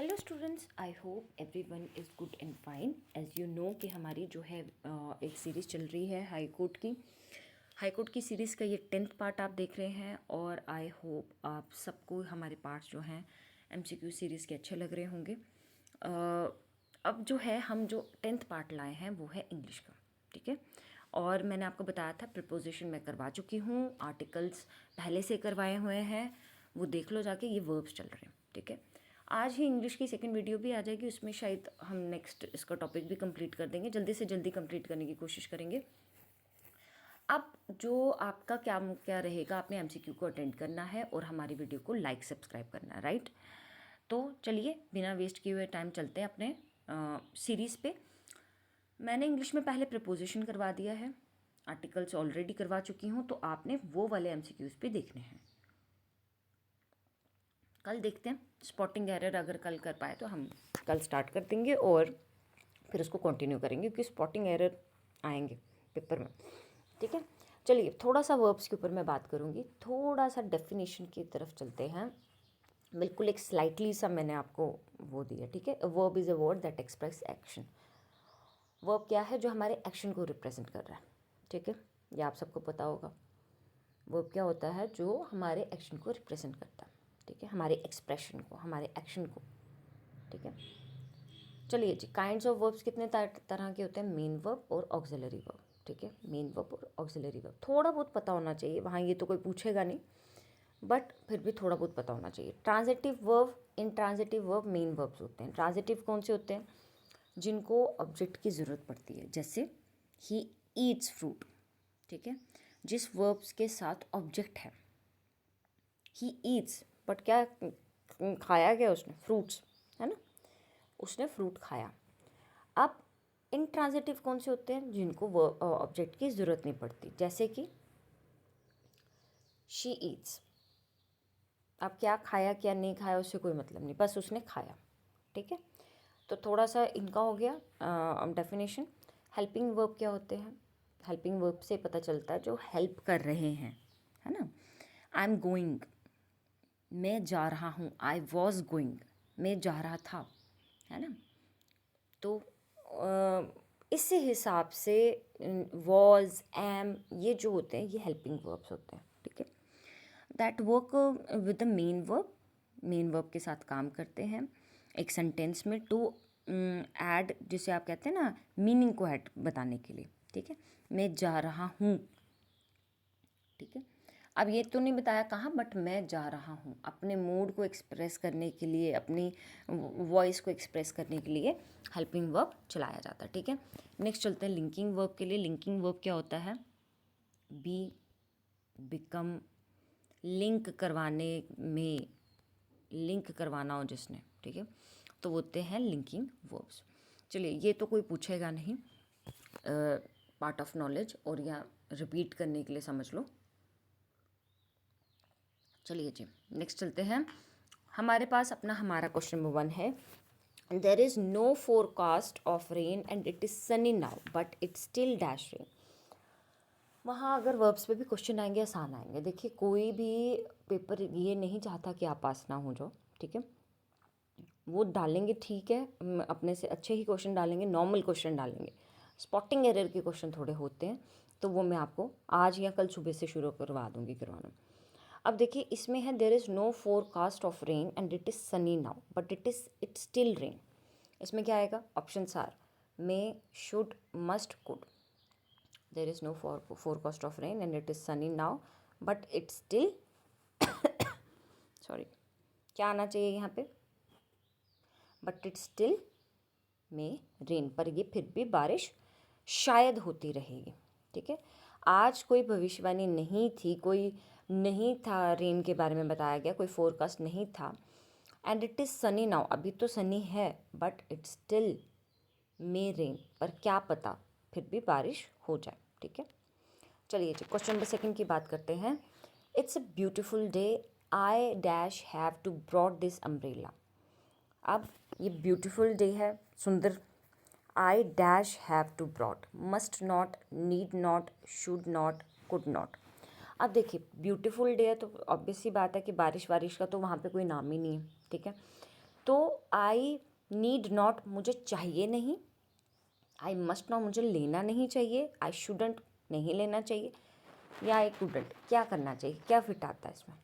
Hello students, I hope everyone is good and fine. As you know कि हमारी जो है एक सीरीज़ चल रही है हाई कोर्ट की सीरीज़ का ये 10th पार्ट आप देख रहे हैं। और आई होप आप सबको हमारे पार्ट्स जो हैं एमसीक्यू सीरीज़ के अच्छे लग रहे होंगे। अब जो है हम जो 10th पार्ट लाए हैं वो है इंग्लिश का, ठीक है। और मैंने आपको बताया था प्रिपोजिशन मैं करवा चुकी हूँ, आर्टिकल्स पहले से करवाए हुए हैं, वो देख लो जाके। ये वर्ब्स चल रहे हैं, ठीक है। आज ही इंग्लिश की सेकंड वीडियो भी आ जाएगी, उसमें शायद हम नेक्स्ट इसका टॉपिक भी कंप्लीट कर देंगे, जल्दी से जल्दी कंप्लीट करने की कोशिश करेंगे। अब जो आपका क्या क्या रहेगा, आपने एमसीक्यू को अटेंड करना है और हमारी वीडियो को लाइक सब्सक्राइब करना है, राइट। तो चलिए बिना वेस्ट किए हुए टाइम चलते हैं अपने सीरीज़ पे। मैंने इंग्लिश में पहले प्रपोजिशन करवा दिया है, आर्टिकल्स ऑलरेडी करवा चुकी हूँ, तो आपने वो वाले एमसीक्यूज़ भी देखने हैं। कल देखते हैं, स्पॉटिंग एरर अगर कल कर पाए तो हम कल स्टार्ट कर देंगे और फिर उसको कंटिन्यू करेंगे, क्योंकि स्पॉटिंग एरर आएंगे पेपर में, ठीक है। चलिए थोड़ा सा वर्ब्स के ऊपर मैं बात करूँगी, थोड़ा सा डेफिनेशन की तरफ चलते हैं। बिल्कुल एक स्लाइटली सा मैंने आपको वो दिया, ठीक है। Verb is a word that express action. Verb क्या है? जो हमारे एक्शन को रिप्रेजेंट कर रहा है, ठीक है। ये आप सबको पता होगा। वर्ब क्या होता है? जो हमारे एक्शन को रिप्रेजेंट करता है, ठीक है, हमारे एक्सप्रेशन को, हमारे एक्शन को, ठीक है। चलिए जी, काइंड्स ऑफ वर्ब्स कितने तरह के होते हैं? मेन वर्ब और ऑक्सिलरी वर्ब, ठीक है। मेन वर्ब और ऑक्सिलरी वर्ब थोड़ा बहुत पता होना चाहिए, वहाँ ये तो कोई पूछेगा नहीं, बट फिर भी थोड़ा बहुत पता होना चाहिए। ट्रांजिटिव वर्ब, इन ट्रांजिटिव वर्ब मेन वर्ब्स होते हैं। ट्रांजिटिव कौन से होते हैं? जिनको ऑब्जेक्ट की ज़रूरत पड़ती है, जैसे ही ईट्स फ्रूट, ठीक है। जिस वर्ब्स के साथ ऑब्जेक्ट है, ही ईट्स, बट क्या खाया? क्या उसने? फ्रूट्स, है ना, उसने फ्रूट खाया। अब इंट्रांजिटिव कौन से होते हैं? जिनको ऑब्जेक्ट की ज़रूरत नहीं पड़ती, जैसे कि शी ईट्स। अब क्या खाया क्या नहीं खाया उससे कोई मतलब नहीं, बस उसने खाया, ठीक है। तो थोड़ा सा इनका हो गया डेफिनेशन। हेल्पिंग वर्ब क्या होते हैं? हेल्पिंग वर्ब से पता चलता है जो हेल्प कर रहे हैं, है ना। आई एम गोइंग, मैं जा रहा हूँ। आई वॉज गोइंग, मैं जा रहा था, है ना। तो इस हिसाब से वॉज, एम, ये जो होते हैं ये हेल्पिंग वर्ब्स होते हैं, ठीक है। That work with the main verb, main verb के साथ काम करते हैं एक सेंटेंस में, टू ऐड, जिसे आप कहते हैं ना मीनिंग को ऐड बताने के लिए, ठीक है। मैं जा रहा हूँ, ठीक है। अब ये तो नहीं बताया कहाँ, बट मैं जा रहा हूँ, अपने मूड को एक्सप्रेस करने के लिए, अपनी वॉइस को एक्सप्रेस करने के लिए हेल्पिंग वर्ब चलाया जाता है, ठीक है। नेक्स्ट चलते हैं लिंकिंग वर्ब के लिए। लिंकिंग वर्ब क्या होता है? बी, बिकम, लिंक करवाने में, लिंक करवाना हो जिसने, ठीक है, तो वो होते हैं लिंकिंग वर्ब्स। चलिए ये तो कोई पूछेगा नहीं, पार्ट ऑफ नॉलेज, और या रिपीट करने के लिए समझ लो। चलिए जी नेक्स्ट चलते हैं। हमारे पास अपना हमारा क्वेश्चन नंबर 1 है, there is no forecast of rain and it is sunny now but it still dash rain. वहाँ अगर वर्ब्स पे भी क्वेश्चन आएंगे, आसान आएंगे। देखिए कोई भी पेपर ये नहीं चाहता कि आप पास ना हो जाओ, ठीक है। वो डालेंगे, ठीक है, अपने से अच्छे ही क्वेश्चन डालेंगे, नॉर्मल क्वेश्चन डालेंगे। स्पॉटिंग एरर के क्वेश्चन थोड़े होते हैं, तो वो मैं आपको आज या कल सुबह से शुरू करवा दूँगी करवाना। अब देखिए इसमें है, there is no forecast of rain and it is sunny now but it still rain. इसमें क्या आएगा? Option are may, should, must, could. There is no forecast of rain and it is sunny now but it still sorry, क्या आना चाहिए यहाँ पे? But it still में rain, पर ये फिर भी बारिश शायद होती रहेगी, ठीक है। आज कोई भविष्यवाणी नहीं थी, कोई नहीं था रेन के बारे में बताया गया, कोई फोरकास्ट नहीं था। And it is sunny now, अभी तो सनी है, but it still may rain, पर क्या पता फिर भी बारिश हो जाए, ठीक है। चलिए जी क्वेश्चन नंबर 2 की बात करते हैं। It's a beautiful day, I dash have to brought this umbrella. अब ये ब्यूटीफुल डे है, सुंदर, I dash have to brought, must not, need not, should not, could not. अब देखिए ब्यूटीफुल डे है तो ऑब्वियस सी बात है कि बारिश वारिश का तो वहाँ पे कोई नाम ही नहीं है, ठीक है। तो आई नीड नॉट मुझे चाहिए नहीं, आई मस्ट नॉट मुझे लेना नहीं चाहिए, आई शुडंट नहीं लेना चाहिए, या आई कुडंट क्या करना चाहिए, क्या फिट आता है इसमें?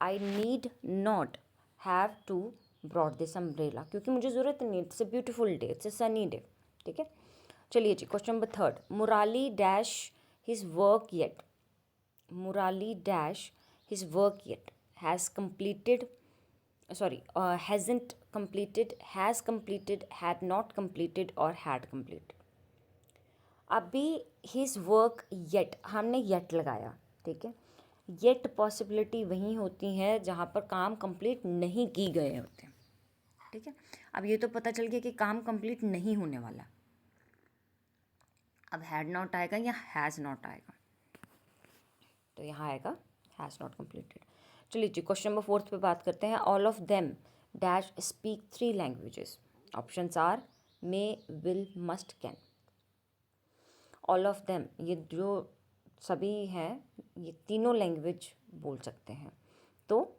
I need not have to brought this umbrella, क्योंकि मुझे ज़रूरत नहीं, it's a beautiful day, it's a sunny day. ठीक है, चलिए जी, question number 3, Murali dash his work yet, Murali dash his work yet, has completed, sorry, hasn't completed, has completed, had not completed और had completed। अभी his work yet, हमने yet लगाया, ठीक है। yet पॉसिबिलिटी वहीं होती है जहाँ पर काम कंप्लीट नहीं की गए होते हैं, ठीक है। अब ये तो पता चल गया कि काम कंप्लीट नहीं होने वाला, अब had not आएगा या has not आएगा, तो यहाँ आएगा हैज़ नॉट कंप्लीटेड। चलिए जी, क्वेश्चन नंबर 4 पे बात करते हैं। All of them dash speak 3 languages, options are may, will, must, can. All of them, ये जो सभी हैं ये तीनों लैंग्वेज बोल सकते हैं, तो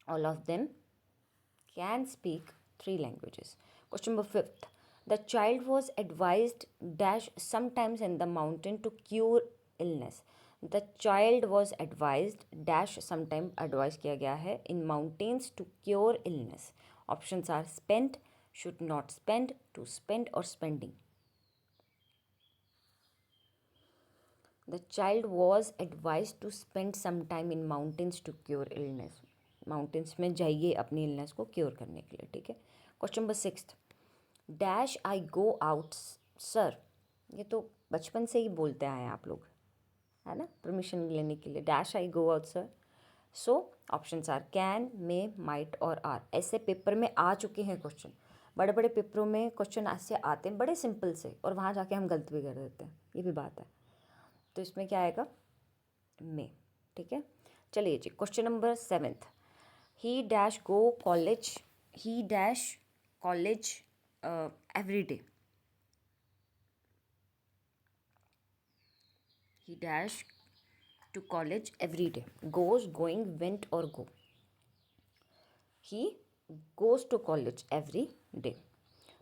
all of them can speak 3 languages. Question number 5, the child was advised dash sometimes in the mountain to cure illness, the child was advised dash sometime advice किया गया है in mountains to cure illness, options are spend, should not spend, to spend और spending. The child was advise to spend some time in mountains to cure illness, mountains में जाइए अपनी illness को cure करने के लिए, ठीक है। Question number 6, dash I go out sir, ये तो बचपन से ही बोलते आए हैं आप लोग, है ना, परमिशन लेने के लिए, dash I go out sir. So options are can, may, might और आर। ऐसे पेपर में आ चुके हैं क्वेश्चन, बड़े बड़े पेपरों में क्वेश्चन ऐसे आते हैं बड़े सिंपल से, और वहाँ जाके हम गलत भी कर देते हैं, ये भी बात है। तो इसमें क्या आएगा, मे, ठीक है। चलिए जी, question number 7, he dash go college, he dash college every day, he dash to college every day, goes, going, went or go, he goes to college every day।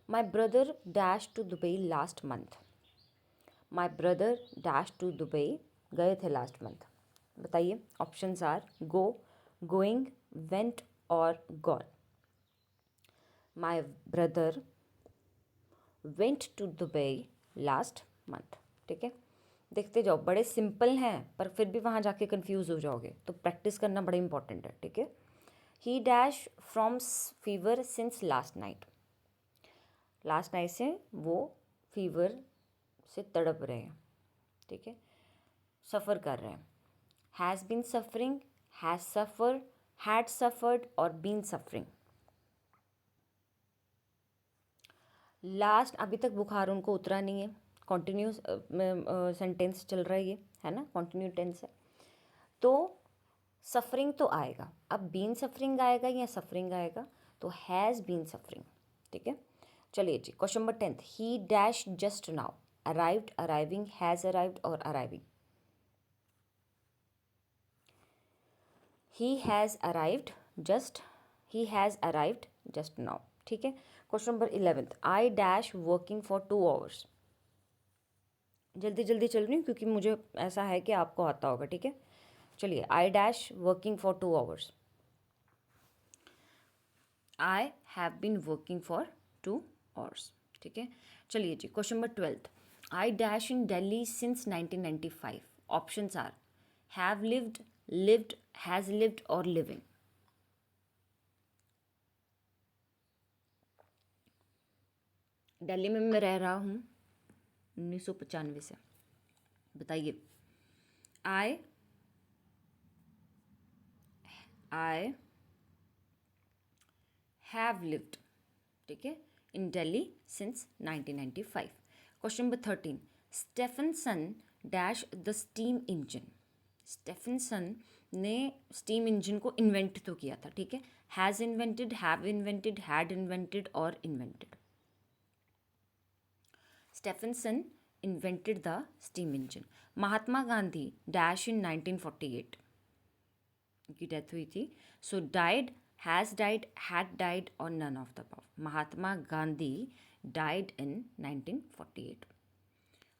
my brother dash to Dubai last month, my brother dash to Dubai गए थे last month, बताइए, options are go, going, went और gone. my brother went to Dubai last month, ठीक है। देखते जाओ, बड़े simple हैं पर फिर भी वहाँ जाके कंफ्यूज हो जाओगे, तो प्रैक्टिस करना बड़ा इंपॉर्टेंट है, ठीक है। ही dash from fever since last night, last night से वो फीवर से तड़प रहे हैं, ठीक है, सफ़र कर रहे हैं। Has been suffering, has suffer, had suffered और बीन सफरिंग। लास्ट, अभी तक बुखार उनको उतरा नहीं है, कॉन्टिन्यूस सेंटेंस चल रहा है ये, है ना, कॉन्टिन्यू टेंस है, तो सफरिंग तो आएगा। अब बीन सफरिंग आएगा या सफरिंग आएगा, तो हैज़ बीन सफरिंग, ठीक है। चलिए जी, question number 10, he dash just now, arrived, arriving, has arrived और arriving. He has arrived just, he has arrived just now, ठीक है। Question number 11, I dash working for 2 hours, जल्दी जल्दी चल रही हूँ क्योंकि मुझे ऐसा है कि आपको आता होगा, ठीक है। चलिए, I dash working for 2 hours, I have been working for 2 hours, ठीक है। चलिए जी, question number 12, I dash in Delhi since 1995, options are have lived, lived, has lived और लिविंग। दिल्ली में मैं रह रहा हूँ 1995 से, बताइए। आई हैव लिव्ड, ठीक है, in Delhi since 1995। Question number 13, Stephenson dash the steam engine, Stephenson ने स्टीम इंजन को इन्वेंट तो किया था, ठीक है। Has invented, have invented, had invented और invented. Stephenson invented the steam engine. Mahatma Gandhi dash in 1948, की डेथ हुई थी. So died, has died, had died और none of the above. Mahatma Gandhi died in 1948.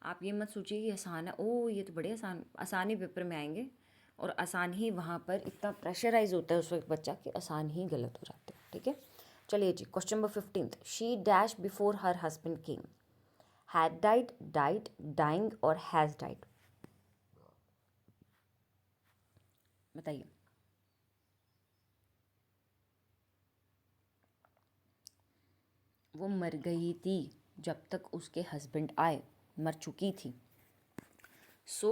आप ये मत सोचिए कि आसान है, ओ ये तो बड़े आसान ही पेपर में आएंगे, और आसान ही वहाँ पर इतना प्रेशराइज होता है उस वक्त बच्चा कि आसान ही गलत हो जाते हैं. ठीक है, चलिए जी. Question number 15. She dash before her husband came. Had died, died, dying और हैज़ डाइड. बताइए. वो मर गई थी जब तक उसके हस्बैंड आए, मर चुकी थी. So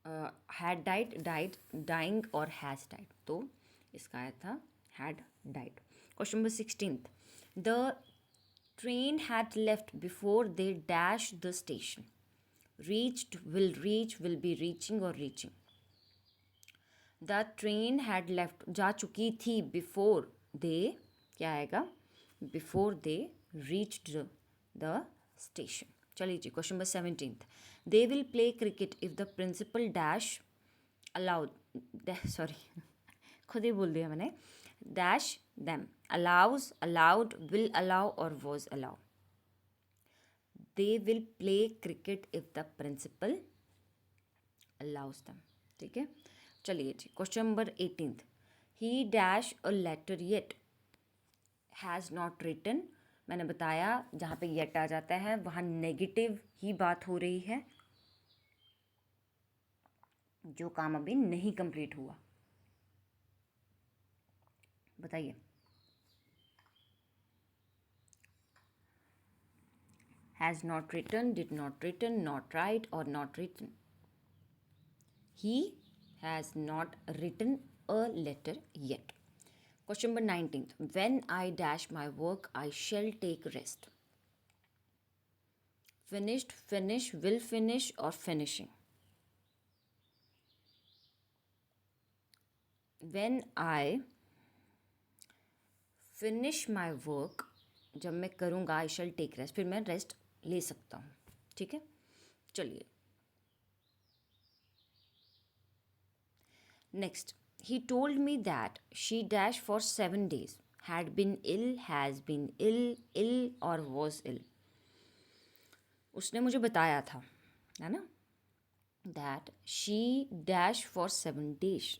had died, died, dying और हैज़ डाइड. तो इसका आया था had died. Question number 16. The train had left before they dash the station. Reached, will reach, will be reaching और reaching. The train had left, जा चुकी थी, before they, क्या आएगा, before they reached the station. चलिए जी. Question number 17. They will play cricket if the principal dash allowed, sorry खुद ही बोल दिया मैंने, dash them. Allows, allowed, will allow और was allow. They will play cricket if the principal allows them. ठीक है, चलिए जी. Question number 18. He dash a letter yet has not written. मैंने बताया जहाँ पे येट आ जाता है वहाँ नेगेटिव ही बात हो रही है, जो काम अभी नहीं कंप्लीट हुआ. बताइए. Has not written, did not written, not write और not written. He has not written a letter yet. Question number 19. When I dash my work, I shall take rest. Finished, finish, will finish or finishing. When I finish my work, जब मैं करूँगा I shall take rest, फिर मैं rest ले सकता हूँ. ठीक है, चलिए. Next. He told me that she dashed for 7 days. Had been ill, has been ill or was ill. उसने मुझे बताया था, है ना, that she dashed for 7 days.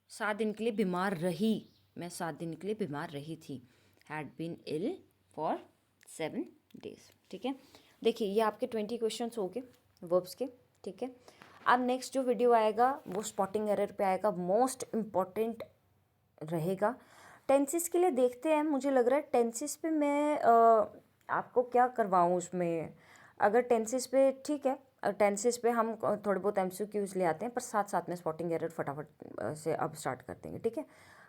7 दिन के लिए बीमार रही. मैं 7 दिन के लिए बीमार रही थी. Had been ill for 7 days. ठीक है, देखिए ये आपके 20 क्वेश्चंस हो गए वर्ब्स के. ठीक है, अब नेक्स्ट जो वीडियो आएगा वो स्पॉटिंग एरर पे आएगा. मोस्ट इम्पॉर्टेंट रहेगा. टेंसेस के लिए देखते हैं. मुझे लग रहा है टेंसेस पे मैं आपको क्या करवाऊँ उसमें. अगर टेंसेस पे ठीक है, टेंसेस पे हम थोड़े बहुत MCQs ले आते हैं, पर साथ साथ में स्पॉटिंग एरर फटाफट से अब स्टार्ट कर देंगे. ठीक है,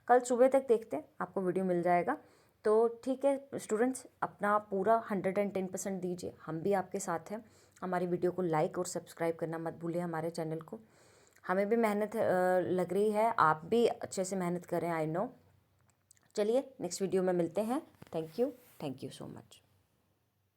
कल सुबह तक देखते हैं, आपको वीडियो मिल जाएगा. तो ठीक है स्टूडेंट्स, अपना पूरा 110% दीजिए. हम भी आपके साथ हैं. हमारी वीडियो को लाइक और सब्सक्राइब करना मत भूलिए हमारे चैनल को. हमें भी मेहनत लग रही है, आप भी अच्छे से मेहनत करें, आई नो. चलिए नेक्स्ट वीडियो में मिलते हैं. Thank you so much.